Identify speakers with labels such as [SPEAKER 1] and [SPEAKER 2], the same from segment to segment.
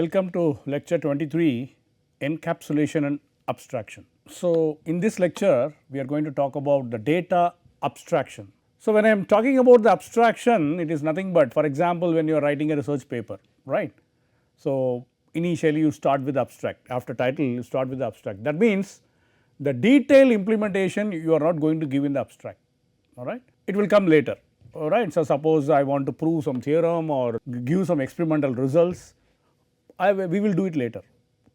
[SPEAKER 1] Welcome to lecture 23, encapsulation and abstraction. So, in this lecture we are going to talk about the data abstraction. So, when I am talking about the abstraction, it is nothing but, for example, when you are writing a research paper, right. So, initially you start with abstract, after title you start with the abstract. That means the detailed implementation you are not going to give in the abstract, all right. It will come later, all right. So, suppose I want to prove some theorem or give some experimental results, we will do it later,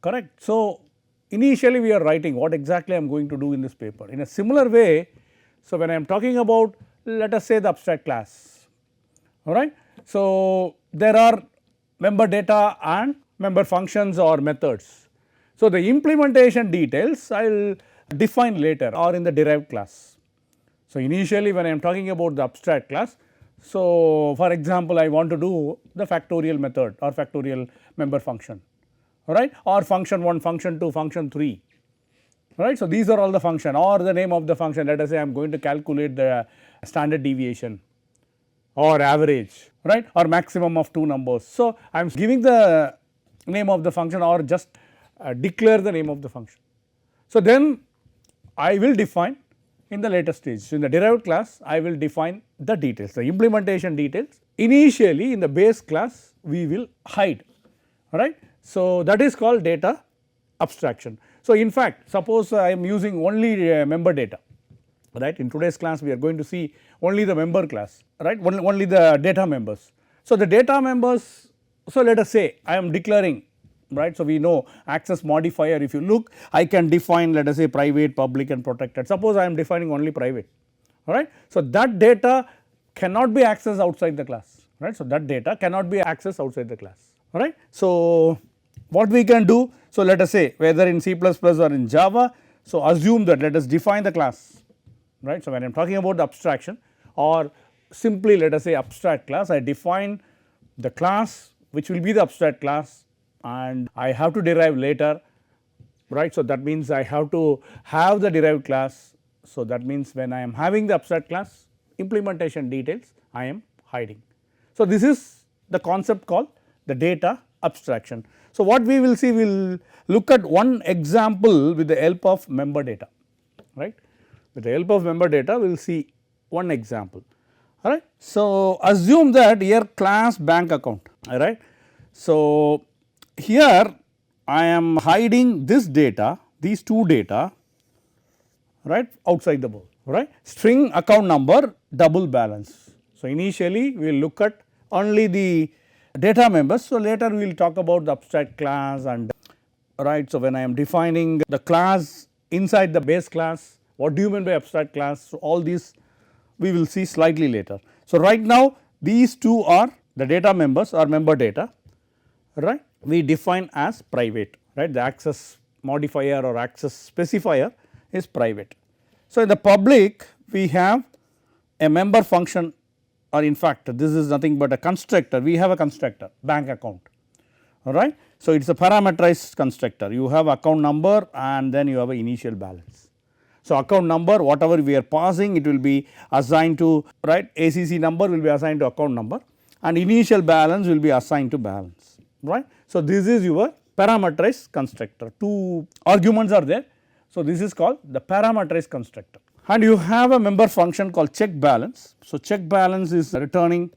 [SPEAKER 1] correct. So, initially we are writing what exactly I am going to do in this paper. In a similar way, so when I am talking about, let us say, the abstract class, all right. So, there are member data and member functions or methods. So, the implementation details I will define later or in the derived class. So, initially when I am talking about the abstract class, so for example, I want to do the factorial method or factorial member function, all right, or function 1, function 2, function 3, right. So, these are all the function or the name of the function. Let us say I am going to calculate the standard deviation or average, right, or maximum of 2 numbers. So, I am giving the name of the function or just declare the name of the function. So, then I will define in the later stage. So, in the derived class I will define the details, the implementation details. Initially in the base class we will hide, right. So, that is called data abstraction. So, in fact, suppose I am using only member data, right. In today's class we are going to see only the member class, right, only the data members. So, the data members, so let us say I am declaring, right. So, we know access modifier, if you look, I can define, let us say, private, public and protected. Suppose I am defining only private, all right. So, that data cannot be accessed outside the class, right. So, that data cannot be accessed outside the class, all right. So, what we can do, so let us say whether in C++ or in Java, so assume that let us define the class, right. So, when I am talking about the abstraction or simply let us say abstract class, I define the class which will be the abstract class and I have to derive later, right. So, that means I have to have the derived class. So, that means when I am having the abstract class, implementation details I am hiding. So, this is the concept called the data abstraction. So, what we will see, we will look at one example with the help of member data, right. With the help of member data we will see one example, all right. So, assume that here class bank account, all right. So, here I am hiding this data, these two data, right, outside the bowl, right. String account number, double balance. So, initially we will look at only the data members. So, later we will talk about the abstract class and, right. So, when I am defining the class inside the base class, what do you mean by abstract class? So, all these we will see slightly later. So, right now these two are the data members or member data, right, we define as private, right. The access modifier or access specifier is private. So, in the public we have a member function, or in fact this is nothing but a constructor, we have a constructor bank account, all right. So, it is a parameterized constructor, you have account number and then you have an initial balance. So, account number whatever we are passing, it will be assigned to, right, ACC number will be assigned to account number and initial balance will be assigned to balance, right. So, this is your parameterized constructor, two arguments are there. So, this is called the parameterized constructor and you have a member function called check balance. So, check balance is returning,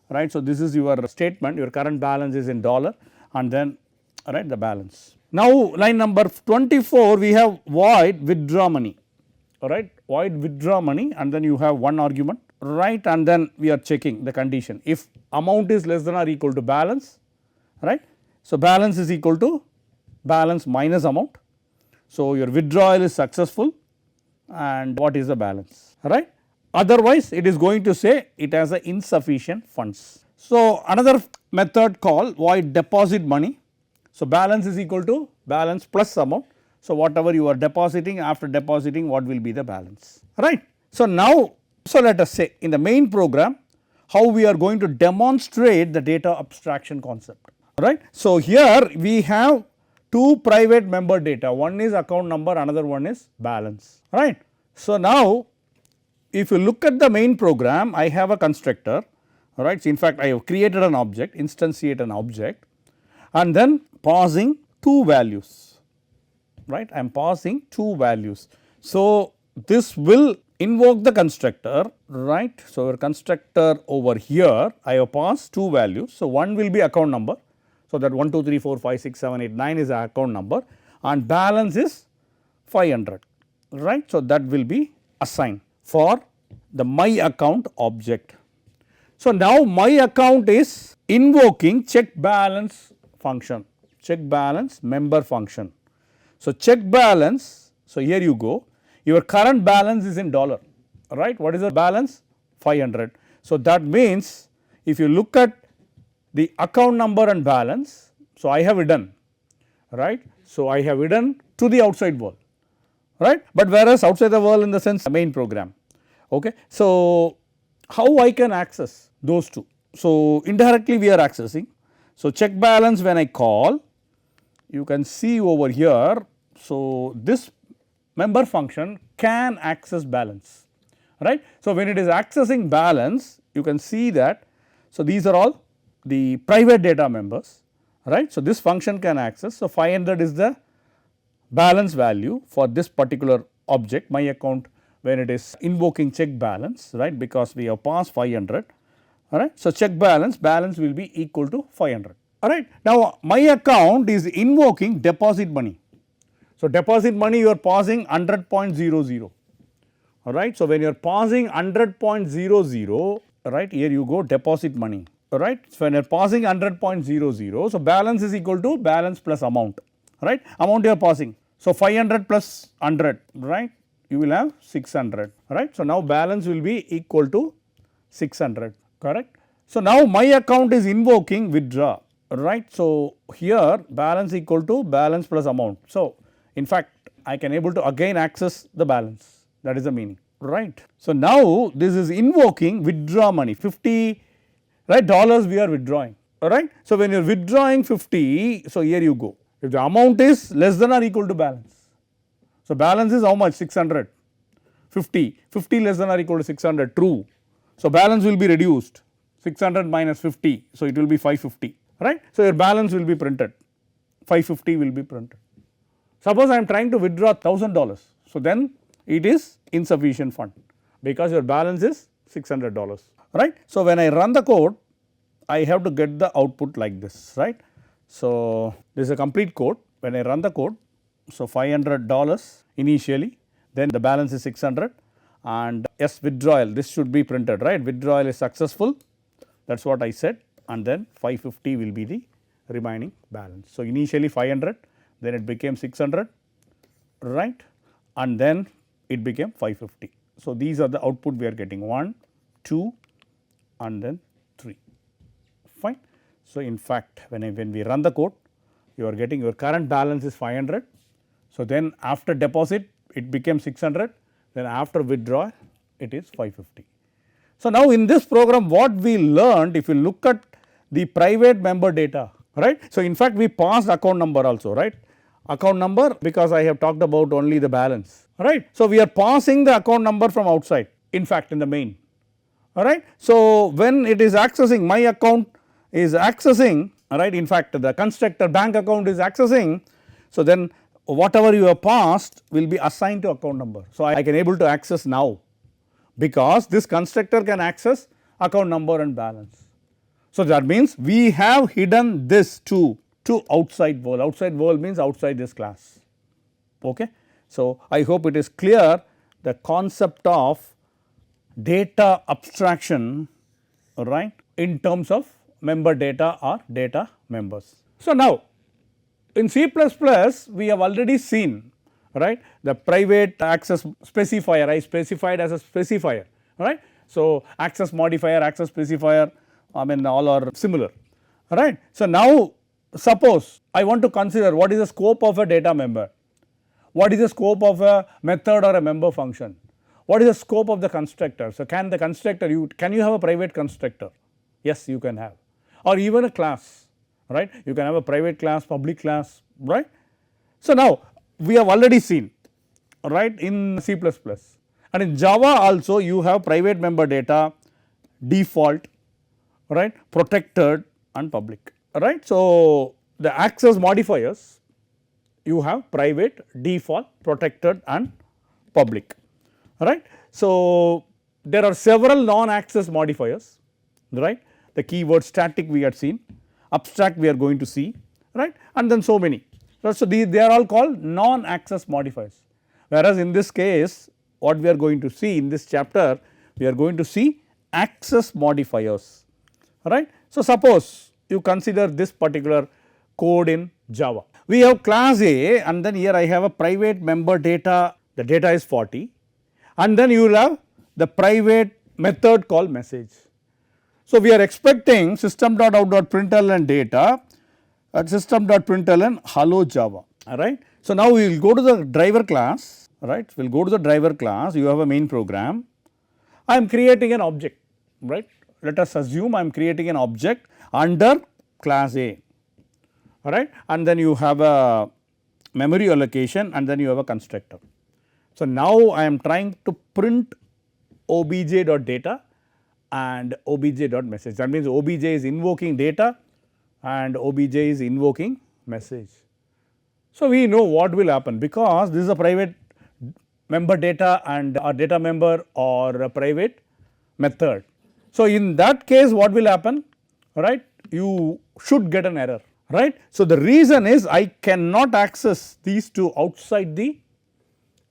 [SPEAKER 1] right. So, this is your statement, your current balance is in dollar and then, right, the balance. Now, line number 24 we have void withdraw money, all right, void withdraw money and then you have one argument, right, and then we are checking the condition if amount is less than or equal to balance, right. So, balance is equal to balance minus amount. So, your withdrawal is successful and what is the balance, right. Otherwise, it is going to say it has a insufficient funds. So, another method called void deposit money. So, balance is equal to balance plus amount. So, whatever you are depositing, after depositing what will be the balance, right. So, now, so let us say in the main program how we are going to demonstrate the data abstraction concept, right. So, here we have two private member data, one is account number, another one is balance, right. So, now if you look at the main program, I have a constructor, right. So, in fact, I have created an object, instantiate an object and then passing two values, right. I am passing two values. So, this will invoke the constructor, right. So, your constructor over here I have passed two values. So, one will be account number. So, that 1 2 3 4 5 6 7 8 9 is the account number and balance is 500, right. So, that will be assigned for the my account object. So, now my account is invoking check balance function, check balance member function. So, check balance, so here you go, your current balance is in dollar, right. What is the balance? 500. So, that means if you look at the account number and balance, so I have hidden, right. So, I have hidden to the outside world, right, but whereas outside the world in the sense main program. Okay. So, how I can access those two? So, indirectly we are accessing. So, check balance when I call, you can see over here. So, this member function can access balance, right. So, when it is accessing balance, you can see that. So, these are all the private data members, right. So, this function can access. So, 500 is the balance value for this particular object my account when it is invoking check balance, right, because we have passed 500, all right. So, check balance will be equal to 500, all right. Now, my account is invoking deposit money. So, deposit money you are passing 100.00, all right. So, when you are passing 100.00, right, here you go deposit money, all right. So, when you are passing 100.00, so balance is equal to balance plus amount, right, amount you are passing. So, 500 plus 100, right, you will have 600, right. So, now balance will be equal to 600, correct. So, now my account is invoking withdraw, right. So, here balance equal to balance plus amount. So, in fact, I can able to again access the balance, that is the meaning, right. So, now this is invoking withdraw money 50, right, dollars we are withdrawing, all right. So, when you are withdrawing 50, so here you go, if the amount is less than or equal to balance. So, balance is how much? 600, 50, 50 less than or equal to 600, true. So, balance will be reduced 600 minus 50, so it will be 550, right. So, your balance will be printed, 550 will be printed. Suppose I am trying to withdraw $1000, so then it is insufficient fund because your balance is $600, right. So, when I run the code, I have to get the output like this, right. So, this is a complete code. When I run the code, so $500 initially, then the balance is 600 and yes, withdrawal, this should be printed, right, withdrawal is successful, that is what I said, and then 550 will be the remaining balance. So, initially 500, then it became 600, right, and then it became 550. So, these are the output we are getting 1, 2 and then 3, fine. So, in fact, when we run the code, you are getting your current balance is 500. So, then after deposit it became 600, then after withdrawal it is 550. So, now in this program what we learned, if you look at the private member data, right. So, in fact, we passed account number also, right, account number because I have talked about only the balance, right. So, we are passing the account number from outside, in fact, in the main, all right. So, when it is accessing my account is accessing, right, in fact, the constructor bank account is accessing. So, then whatever you have passed will be assigned to account number. So, I can able to access now because this constructor can access account number and balance. So, that means we have hidden this to outside world means outside this class, okay. So, I hope it is clear the concept of data abstraction, right, in terms of member data or data members. So, now in C++ we have already seen, right, the private access specifier, I specified as a specifier, right. So, access modifier, access specifier, I mean all are similar, right. So, now suppose I want to consider what is the scope of a data member, what is the scope of a method or a member function, what is the scope of the constructor. So, can the constructor can you have a private constructor? Yes, you can have, or even a class, right, you can have a private class, public class, right. So, now we have already seen, right, in C++ and in Java also you have private member data, default, right, protected and public, right. So, the access modifiers you have private, default, protected and public, right. So, there are several non access modifiers, right. The keyword static we had seen, abstract we are going to see, right, and then so many. So, they are all called non access modifiers, whereas in this case what we are going to see in this chapter, we are going to see access modifiers, right. So, suppose you consider this particular code in Java. We have class A and then here I have a private member data, the data is 40 and then you will have the private method called message. So, we are expecting system.out.println data at system.println hello Java, alright. So, now we will go to the driver class, right, we will go to the driver class, you have a main program, I am creating an object, right. Let us assume I am creating an object under class A, alright, and then you have a memory allocation and then you have a constructor. So, now I am trying to print obj.data and obj.message, that means obj is invoking data and obj is invoking message. So, we know what will happen because this is a private member data and a data member or a private method. So, in that case what will happen, right, you should get an error, right. So, the reason is I cannot access these two outside the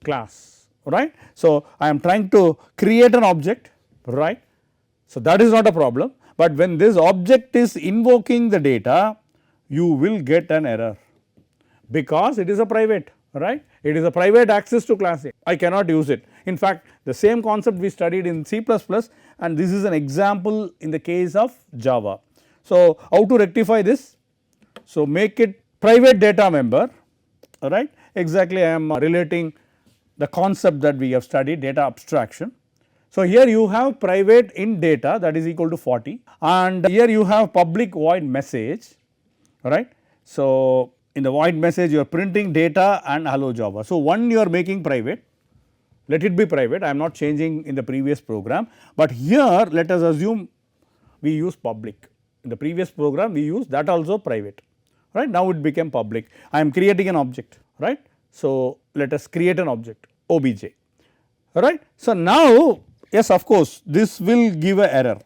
[SPEAKER 1] class, right. So, I am trying to create an object, right. So, that is not a problem, but when this object is invoking the data you will get an error because it is a private, right, it is a private access to class A, I cannot use it. In fact, the same concept we studied in C++ and this is an example in the case of Java. So, how to rectify this? So, make it private data member, right, exactly I am relating the concept that we have studied, data abstraction. So, here you have private int data that is equal to 40 and here you have public void message, right. So, in the void message you are printing data and hello Java. So, one you are making private, let it be private, I am not changing in the previous program, but here let us assume we use public, in the previous program we use that also private, right, now it became public, I am creating an object, right. So, let us create an object obj, right. So, now yes of course, this will give a error,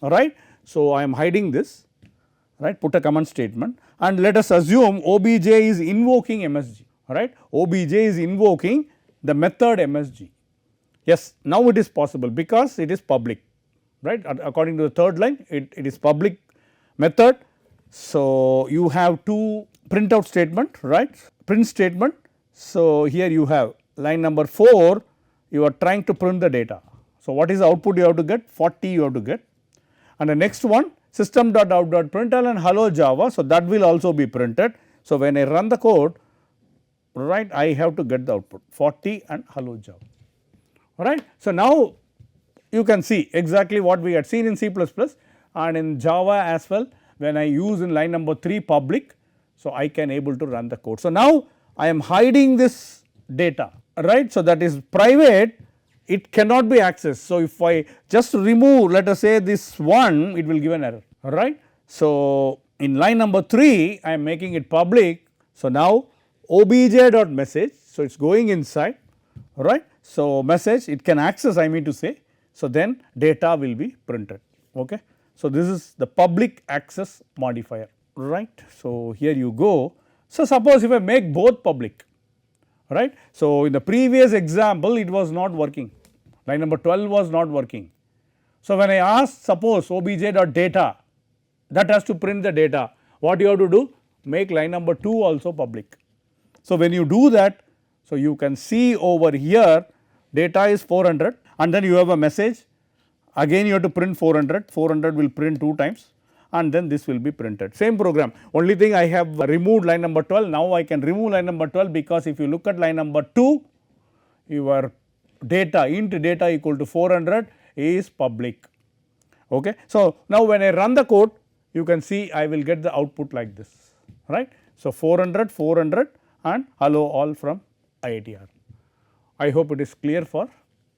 [SPEAKER 1] right. So, I am hiding this, right, put a comment statement and let us assume obj is invoking MSG, right, obj is invoking the method MSG. Yes, now it is possible because it is public, right, according to the third line it is public method. So, you have two printout statement, right, print statement. So, here you have line number 4 you are trying to print the data. So, what is the output you have to get? 40 you have to get and the next one system.out.println hello Java. So, that will also be printed. So, when I run the code, right, I have to get the output 40 and hello Java, right. So, now you can see exactly what we had seen in C++ and in Java as well when I use in line number 3 public. So, I can able to run the code. So, now I am hiding this data, right. So, that is private, it cannot be accessed. So, if I just remove let us say this one, it will give an error, right. So, in line number 3 I am making it public. So, now obj.message, so it is going inside, right. So, message it can access I mean to say, so then data will be printed, okay. So, this is the public access modifier, right. So, here you go. So, suppose if I make both public, right. So, in the previous example it was not working, line number 12 was not working. So, when I ask suppose obj.data that has to print the data, what you have to do? Make line number 2 also public. So, when you do that, so you can see over here data is 400 and then you have a message, again you have to print 400, 400 will print 2 times and then this will be printed, same program. Only thing I have removed line number 12, now I can remove line number 12 because if you look at line number 2, your data int data equal to 400 is public, okay. So, now when I run the code you can see I will get the output like this, right. So, 400, 400 and hello all from IITR. I hope it is clear for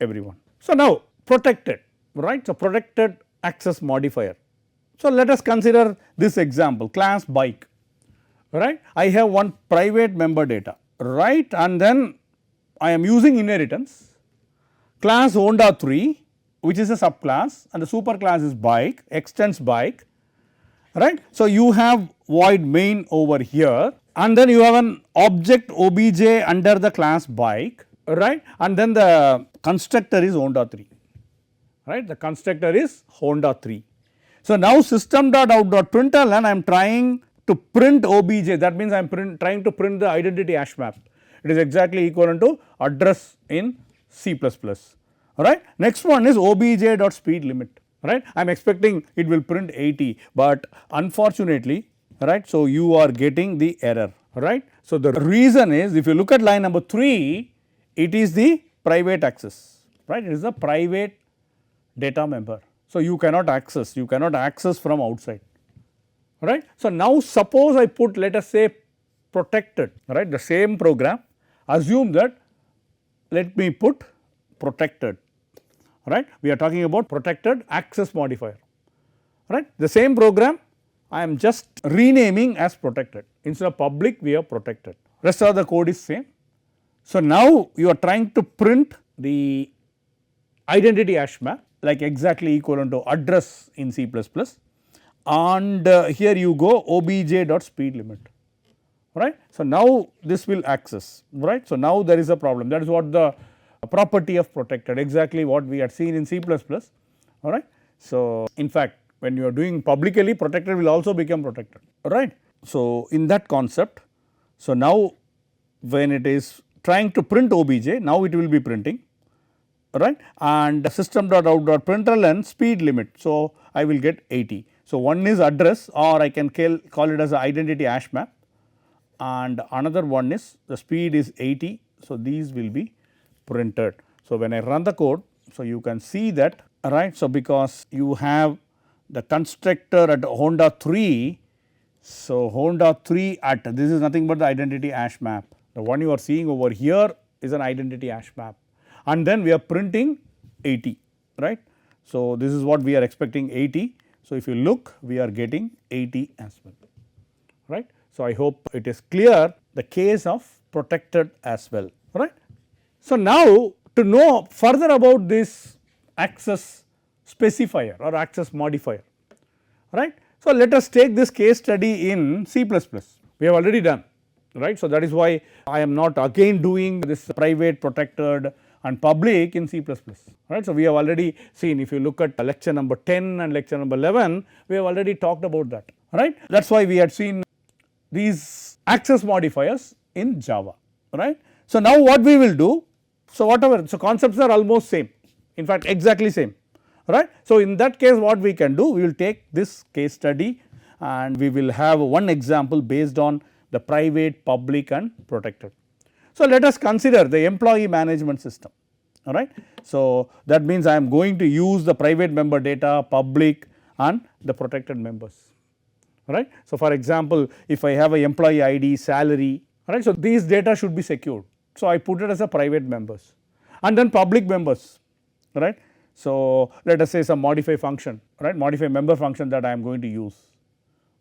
[SPEAKER 1] everyone. So, now protected, right. So, protected access modifier. So, let us consider this example class bike, right. I have one private member data, right, and then I am using inheritance class Honda 3 which is a subclass and the superclass is bike extends bike, right. So, you have void main over here and then you have an object obj under the class bike, right, and then the constructor is Honda 3, right, the constructor is Honda 3. So, now system.out.println I am trying to print obj, that means I am trying to print the identity hash map. It is exactly equivalent to address in C++, right. Next one is obj.speed limit, right. I am expecting it will print 80, but unfortunately, right. So, you are getting the error, right. So, the reason is if you look at line number 3, it is the private access, right, it is a private data member. So, you cannot access from outside, right. So, now suppose I put let us say protected, right, the same program, assume that let me put protected, right, we are talking about protected access modifier, right. The same program I am just renaming as protected, instead of public we have protected, rest of the code is same. So, now you are trying to print the identity hash map like exactly equivalent to address in C++, and here you go obj.speed limit, right. So, now this will access, right. So, now there is a problem, that is what the property of protected, exactly what we had seen in C++, all right. So, in fact, when you are doing publicly, protected will also become protected, right. So, in that concept, so now when it is trying to print obj, now it will be printing, right, and system.out.println speed limit. So, I will get 80. So, one is address or I can call it as an identity hash map and another one is the speed is 80. So, these will be printed. So, when I run the code, so you can see that, right. So, because you have the constructor at Honda 3, so Honda 3 at this is nothing but the identity hash map, the one you are seeing over here is an identity hash map and then we are printing 80, right. So, this is what we are expecting 80. So, if you look we are getting 80 as well, right. So, I hope it is clear the case of protected as well, right. So, now to know further about this access specifier or access modifier, right. So, let us take this case study in C++, we have already done, right. So, that is why I am not again doing this private, protected and public in C++, right. So, we have already seen, if you look at lecture number 10 and lecture number 11, we have already talked about that, right. That is why we had seen these access modifiers in Java, right. So, now what we will do, so whatever, so concepts are almost same, in fact exactly same, right. So, in that case what we can do, we will take this case study and we will have one example based on the private, public and protected. So, let us consider the employee management system, all right. So, that means I am going to use the private member data, public and the protected members, right. So, for example, if I have a employee ID, salary, right. So, these data should be secured. So, I put it as a private members and then public members, right. So, let us say some modify function, right, modify member function that I am going to use,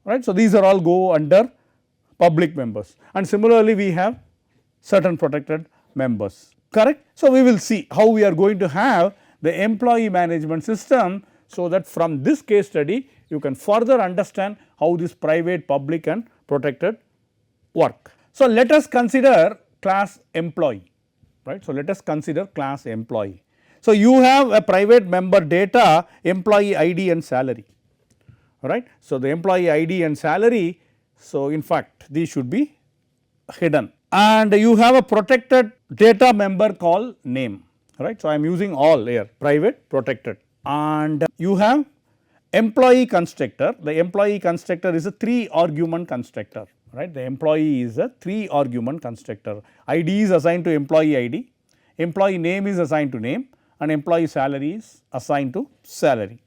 [SPEAKER 1] right. So, these are all go under public members and similarly we have certain protected members, correct. So, we will see how we are going to have the employee management system, so that from this case study you can further understand how this private, public and protected work. So, let us consider class employee, right. So, let us consider class employee. So, you have a private member data, employee ID and salary, right. So, the employee ID and salary, so in fact these should be hidden and you have a protected data member called name, right. So, I am using all here private, protected and you have employee constructor. The employee constructor is a 3 argument constructor, right. The employee is a 3 argument constructor, ID is assigned to employee ID, employee name is assigned to name and employee salary is assigned to salary.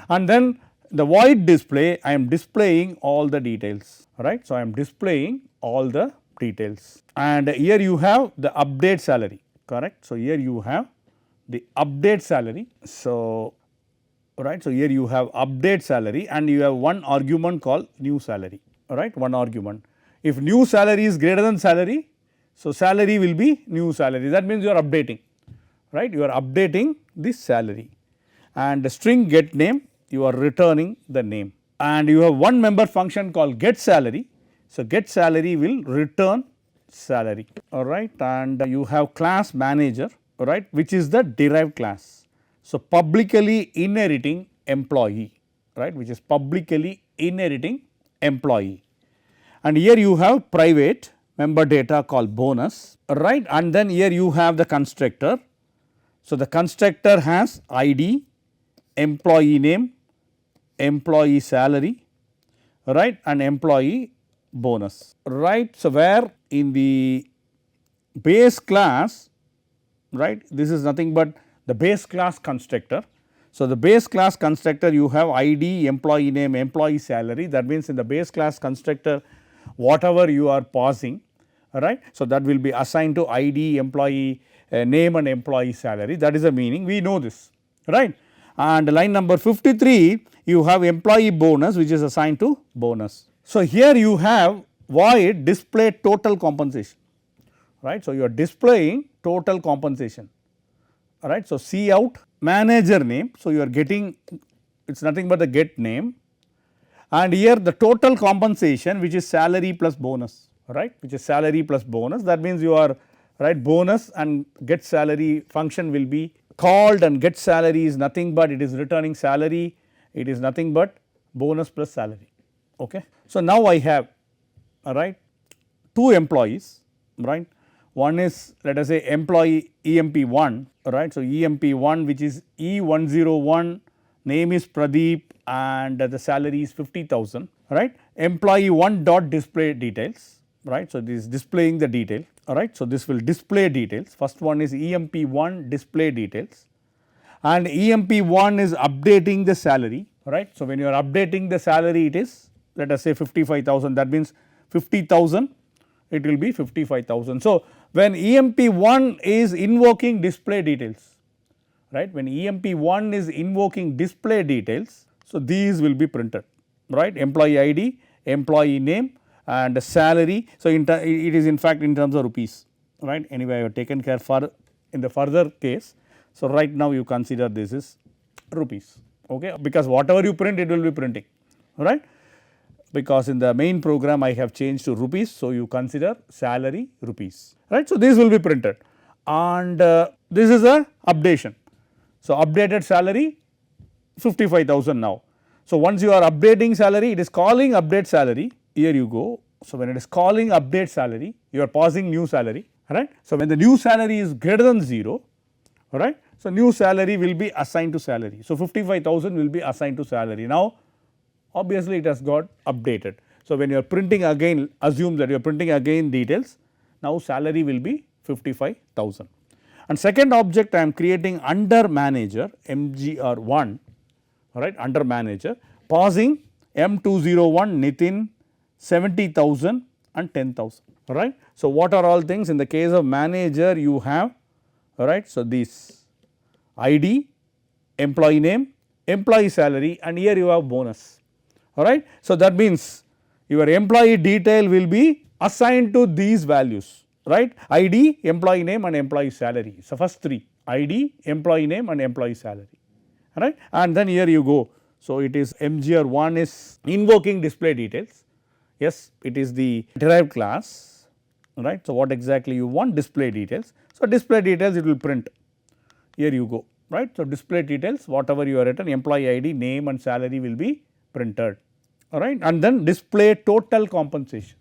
[SPEAKER 1] And then the void display, I am displaying all the details, right. So, I am displaying all the details and here you have the update salary, correct. So, here you have the update salary. So, right. So, here you have update salary and you have one argument called new salary, right, one argument. If new salary is greater than salary, so salary will be new salary, that means you are updating, right, you are updating this salary. And the string get name, you are returning the name, and you have one member function called get salary. So, get salary will return salary, alright, and you have class manager, alright, which is the derived class. So, publicly inheriting employee, right, which is publicly inheriting employee, and here you have private member data called bonus, right, and then here you have the constructor. So, the constructor has ID, employee name, employee salary, right, and employee bonus, right. So, where in the base class, right, this is nothing but the base class constructor. So, the base class constructor you have ID, employee name, employee salary, that means in the base class constructor whatever you are passing, right. So, that will be assigned to ID, employee name and employee salary, that is the meaning, we know this, right. And line number 53 you have employee bonus which is assigned to bonus. So, here you have void display total compensation, right. So, you are displaying total compensation, right. So, C out manager name. So, you are getting, it is nothing but the get name, and here the total compensation which is salary plus bonus, right, which is salary plus bonus, that means you are, right, bonus and get salary function will be called, and get salary is nothing but it is returning salary, it is nothing but bonus plus salary. Okay. So, now I have, right, two employees, right, one is let us say employee EMP1, right. So, EMP1 which is E101, name is Pradeep and the salary is 50,000, right. Employee 1 dot display details, right. So, this is displaying the detail, alright. So, this will display details, first one is EMP1 display details, and EMP1 is updating the salary, right. So, when you are updating the salary it is let us say 55,000, that means 50,000 it will be 55,000. So, when EMP1 is invoking display details, right, when EMP1 is invoking display details, so these will be printed, right, employee ID, employee name and salary. So, it is in fact in terms of rupees, right, anyway I have taken care for in the further case. So, right now you consider this is rupees, okay, because whatever you print it will be printing, right, because in the main program I have changed to rupees. So, you consider salary rupees, right. So, this will be printed and this is a updation. So, updated salary 55,000 now. So, once you are updating salary it is calling update salary, here you go. So, when it is calling update salary you are passing new salary, right. So, when the new salary is greater than 0, right. So, new salary will be assigned to salary. So, 55,000 will be assigned to salary. Now, obviously it has got updated. So, when you are printing again, assume that you are printing again details, now salary will be 55,000. And second object I am creating under manager MGR1, right, under manager, passing M201 Nitin 70,000 and 10,000, right. So, what are all things in the case of manager you have, right. So, this ID, employee name, employee salary and here you have bonus, alright. So, that means your employee detail will be assigned to these values, right, ID, employee name and employee salary. So, first three ID, employee name and employee salary, right, and then here you go. So, it is MGR1 is invoking display details, yes, it is the derived class, right. So, what exactly you want? Display details. So, display details it will print, here you go, right. So, display details whatever you are written, employee ID, name and salary will be printed, alright, and then display total compensation.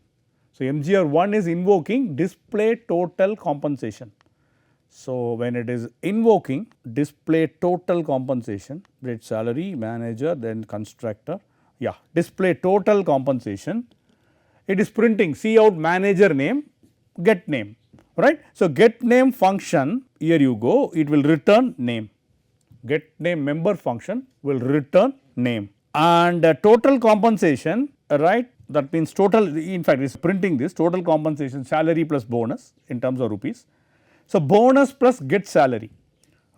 [SPEAKER 1] So, MGR1 is invoking display total compensation. So, when it is invoking display total compensation, rate salary, manager, then constructor, yeah, display total compensation, it is printing C out manager name, get name, right. So, get name function, here you go, it will return name, get name member function will return name, and total compensation, right, that means total, in fact it is printing this total compensation salary plus bonus in terms of rupees. So, bonus plus get salary,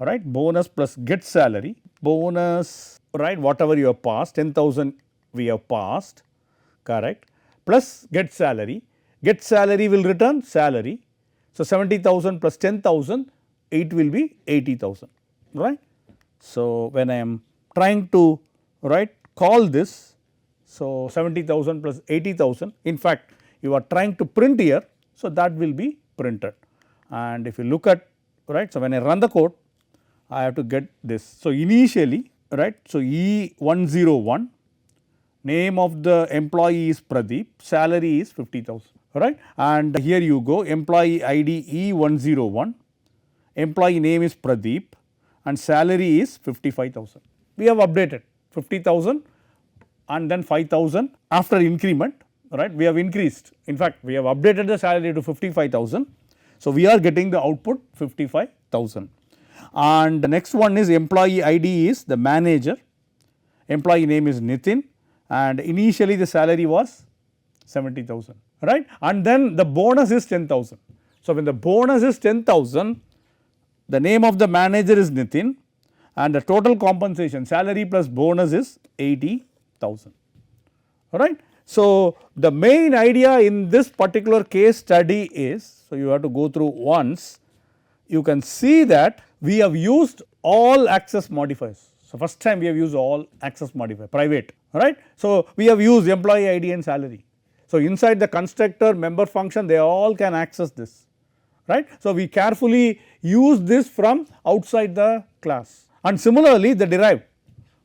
[SPEAKER 1] alright, bonus plus get salary, bonus, right, whatever you have passed 10,000 we have passed, correct, plus get salary. get salary will return salary. So, 70,000 plus 10,000, it will be 80,000, right. So, when I am trying to call this, so 70,000 plus 80,000, in fact you are trying to print here. So, that will be printed, and if you look at so when I run the code, I have to get this. So, initially so E101, name of the employee is Pradeep, salary is 50,000, right, and here you go, employee ID E101, employee name is Pradeep and salary is 55,000. We have updated 50,000 and then 5,000 after increment, right, we have increased, in fact we have updated the salary to 55,000. So, we are getting the output 55,000, and the next one is employee ID is the manager, employee name is Nitin, and initially the salary was 70,000, right, and then the bonus is 10,000. So, when the bonus is 10,000, the name of the manager is Nitin and the total compensation salary plus bonus is 80,000, right. So, the main idea in this particular case study is, so you have to go through once, you can see that we have used all access modifiers. So, first time we have used all access modifier private, right. So, we have used employee ID and salary. So, inside the constructor member function they all can access this, right. So, we carefully use this from outside the class, and similarly the derived,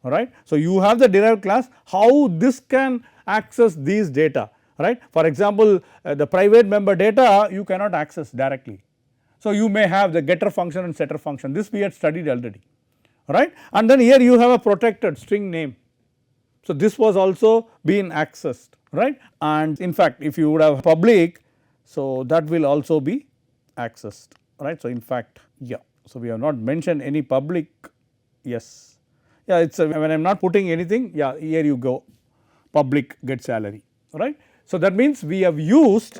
[SPEAKER 1] right. So, you have the derived class, how this can access these data, right. For example, the private member data you cannot access directly. So, you may have the getter function and setter function, this we had studied already, right, and then here you have a protected string name. So, this was also being accessed, right, and in fact if you would have public, so that will also be accessed, right. So, in fact so we have not mentioned any public, yes, it is when I am not putting anything, here you go, public get salary, right. So, that means we have used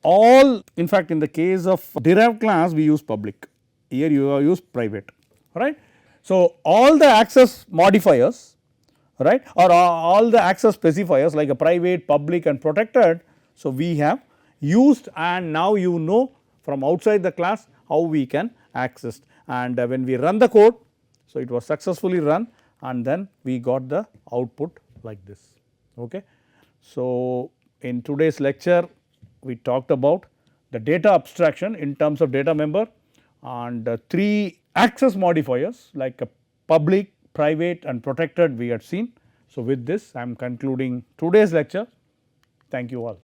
[SPEAKER 1] all, in fact in the case of derived class we use public, here you have used private, right. So, all the access modifiers, right, or all the access specifiers like a private, public and protected. So, we have used, and now you know from outside the class how we can access, and when we run the code, so it was successfully run and then we got the output like this. Okay. So, in today's lecture we talked about the data abstraction in terms of data member and 3 access modifiers like a public, private and protected we had seen. So, with this I am concluding today's lecture. Thank you all.